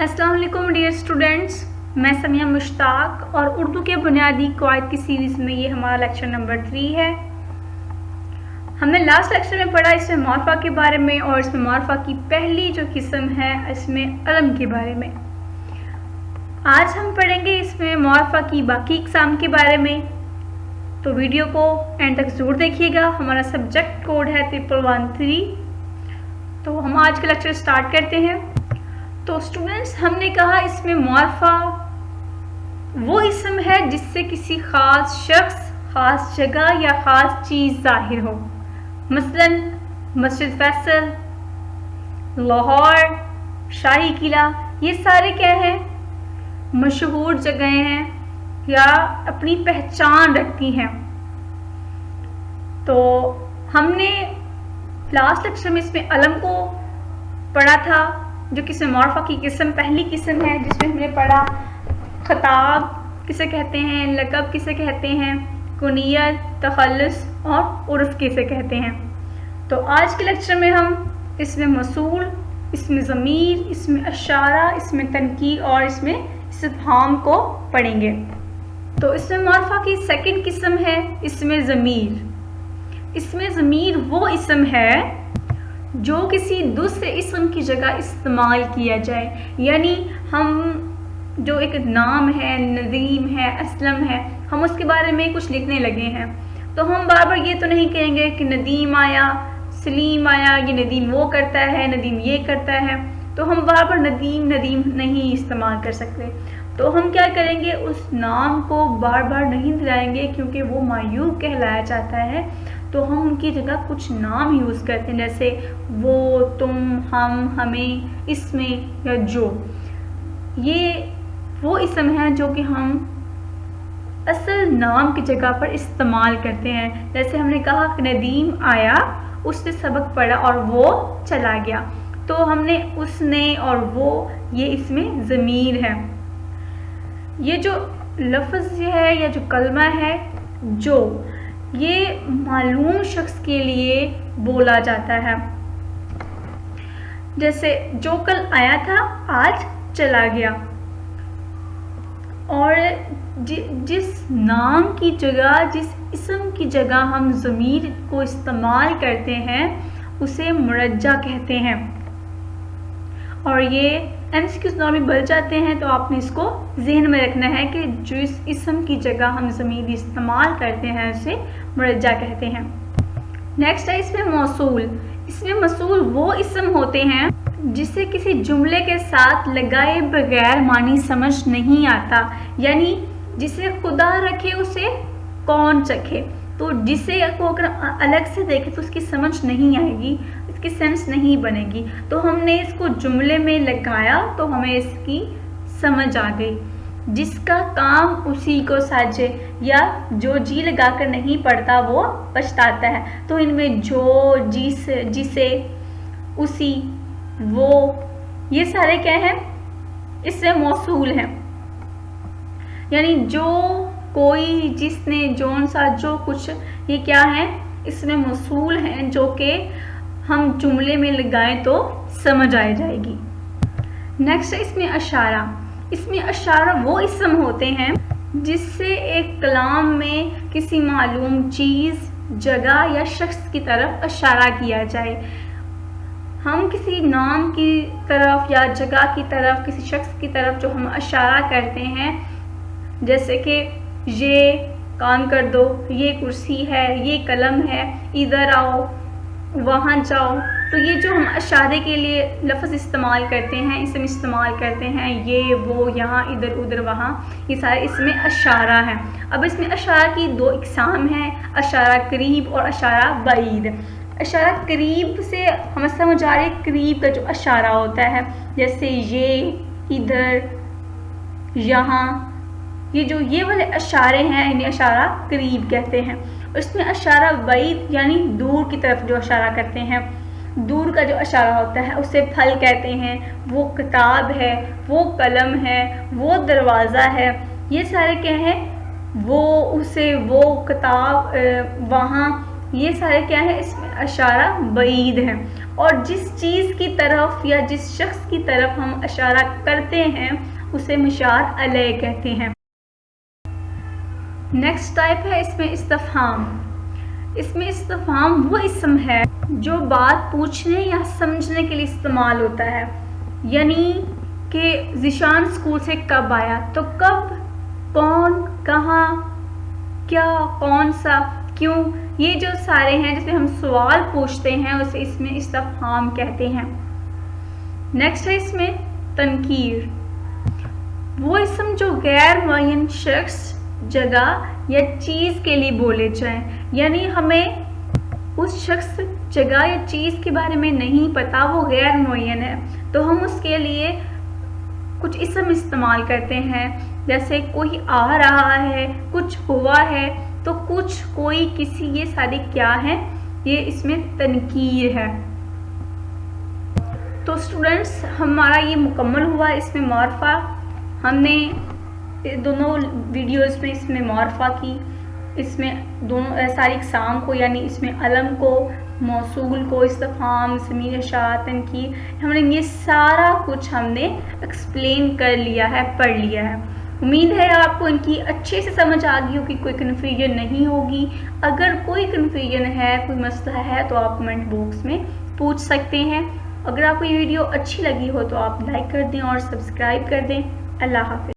अस्सलाम वालेकुम dear students, मैं समिया मुश्ताक और उर्दू के बुनियादी क़वाइद की सीरीज़ में ये हमारा लेक्चर नंबर 3 है। हमने लास्ट लेक्चर में पढ़ा इसमें मॉर्फा के बारे में और इसमें मॉर्फा की पहली जो किस्म है इसमें अलम के बारे में। आज हम पढ़ेंगे इसमें मॉर्फा की बाकी इक़साम के बारे में, तो वीडियो को एंड तक ज़रूर देखिएगा। हमारा सब्जेक्ट कोड है 1113। तो हम आज का लेक्चर स्टार्ट करते हैं। तो स्टूडेंट्स, हमने कहा इसमें मॉर्फा वो इसम है जिससे किसी ख़ास शख्स, ख़ास जगह या ख़ास चीज़ ज़ाहिर हो। मसलन मस्जिद फैसल, लाहौर, शाही किला, ये सारे क्या हैं? मशहूर जगहें हैं या अपनी पहचान रखती हैं। तो हमने लास्ट लेक्चर में इसमें अलम को पढ़ा था, जो किसी मॉर्फा की किस्म पहली किस्म है, जिसमें हमने पढ़ा खिताब किसे कहते हैं, लक़ब किसे कहते हैं, कुनियत, तखल्लुस और उर्फ़ किसे कहते हैं। तो आज के लेक्चर में हम इसमें मसूल, इसमें ज़मीर, इसमें अशारा, इसमें तनकीर और इसमें इस्तिफ़हाम को पढ़ेंगे। तो इसमें मॉर्फा की सेकंड किस्म है इसमें ज़मीर। इसमें ज़मीर वो इसम है जो किसी दूसरे इसम की जगह इस्तेमाल किया जाए। यानी हम जो एक नाम है, नदीम है, असलम है, हम उसके बारे में कुछ लिखने लगे हैं, तो हम बार बार ये तो नहीं कहेंगे कि नदीम आया, सलीम आया, ये नदीम वो करता है, नदीम ये करता है। तो हम बार बार नदीम नदीम नहीं इस्तेमाल कर सकते। तो हम क्या करेंगे, उस नाम को बार बार नहीं दिलाएंगे क्योंकि वो मायूब कहलाया जाता है। तो हम उनकी जगह कुछ नाम यूज़ करते हैं, जैसे वो, तुम, हम, हमें, इसमें या जो। ये वो इसम है जो कि हम असल नाम की जगह पर इस्तेमाल करते हैं। जैसे हमने कहा कि नदीम आया, उसने सबक पढ़ा और वो चला गया, तो हमने उसने और वो, ये इसमें ज़मीर है। ये जो लफ्ज़ है या जो कलमा है जो, ये मालूम शख्स के लिए बोला जाता है। जैसे जो कल आया था आज चला गया। और जिस नाम की जगह, जिस इसम की जगह हम ज़मीर को इस्तेमाल करते हैं उसे मुरज्जा कहते हैं। और ये MCQs में बन जाते हैं, तो आपने इसको जहन में रखना है कि जिस इसम की जगह हम ज़मीर इस्तेमाल करते हैं उसे मुरज्जा कहते हैं। नेक्स्ट है इसमें मौसूल। इसमें मौसूल वो इसम होते हैं जिसे किसी जुमले के साथ लगाए बगैर मानी समझ नहीं आता। यानी जिसे खुदा रखे उसे कौन चखे। तो जिसे को अगर अलग से देखे तो उसकी समझ नहीं आएगी, इसकी सेंस नहीं बनेगी। तो हमने इसको जुमले में लगाया तो हमें इसकी समझ आ गई। जिसका काम उसी को साजे, या जो जी लगाकर नहीं पढ़ता वो पछताता है। तो इनमें जो, जिसे, उसी, वो, ये सारे क्या हैं, इससे मौसूल हैं। यानी जो, कोई, जिसने, जौन सा, जो कुछ, ये क्या है, इसमें मौसूल हैं जो कि हम जुमले में लगाएं तो समझ आ जाएगी। नेक्स्ट है इसमें अशारा। इसमें अशारा वो इसम होते हैं जिससे एक कलाम में किसी मालूम चीज़, जगह या शख्स की तरफ अशारा किया जाए। हम किसी नाम की तरफ या जगह की तरफ, किसी शख्स की तरफ जो हम अशारा करते हैं, जैसे कि ये काम कर दो, ये कुर्सी है, ये कलम है, इधर आओ, वहाँ जाओ। तो ये जो हम अशारे के लिए लफ्ज़ इस्तेमाल करते हैं, इसमें इस्तेमाल करते हैं, ये, वो, यहाँ, इधर, उधर, वहाँ, ये सारे इसमें अशारा है। अब इसमें अशारा की दो इक़साम हैं, अशारा करीब और अशारा बईद। अशारा करीब से हमें समझ आ रही है, करीब का जो अशारा होता है, जैसे ये, इधर, यहाँ, ये जो ये वाले अशारे हैं इन्हें अशारा करीब कहते हैं। उसमें अशारा बईद यानी दूर की तरफ जो अशारा करते हैं, दूर का जो अशारा होता है उसे फल कहते हैं। वो किताब है, वो कलम है, वो दरवाज़ा है, ये सारे क्या हैं, वो, उसे, वो, किताब, वहाँ, ये सारे क्या है, इसमें अशारा बईद हैं। اور جس چیز کی طرف یا جس شخص کی طرف ہم اشارہ کرتے ہیں اسے مشار علیہ کہتے ہیں۔ نیکسٹ ٹائپ ہے اس میں استفہام۔ اس میں استفہام وہ اسم ہے جو بات پوچھنے یا سمجھنے کے لیے استعمال ہوتا ہے، یعنی کہ ذیشان اسکول سے کب آیا، تو کب، کون، کہاں، کیا، کون سا، کیوں، یہ جو سارے ہیں جس میں ہم سوال پوچھتے ہیں اسے اس میں استفہام کہتے ہیں۔ نیکسٹ ہے اس میں تنکیر۔ وہ اسم جو غیر معین شخص، جگہ یا چیز کے لیے بولے جائیں، یعنی ہمیں اس شخص، جگہ یا چیز کے بارے میں نہیں پتا، وہ غیر معین ہے، تو ہم اس کے لیے کچھ اسم استعمال کرتے ہیں، جیسے کوئی آ رہا ہے، کچھ ہوا ہے، تو کچھ، کوئی، کسی، یہ سارے کیا ہیں، یہ اس میں تنکیر ہے۔ تو اسٹوڈنٹس ہمارا یہ مکمل ہوا اس میں معرفہ۔ ہم نے دونوں ویڈیوز میں اس میں معرفہ کی، اس میں دونوں ساری اقسام کو، یعنی اس میں علم کو، موصول کو، استفہام، ضمیر اشارہ، تنکیر، ہم نے یہ سارا کچھ ہم نے ایکسپلین کر لیا ہے، پڑھ لیا ہے۔ امید ہے آپ کو ان کی اچھے سے سمجھ آ گئی ہوگی، کوئی کنفیوژن نہیں ہوگی۔ اگر کوئی کنفیوژن ہے، کوئی مسئلہ ہے تو آپ کمنٹ باکس میں پوچھ سکتے ہیں۔ اگر آپ کو یہ ویڈیو اچھی لگی ہو تو آپ لائک کر دیں اور سبسکرائب کر دیں۔ اللہ حافظ۔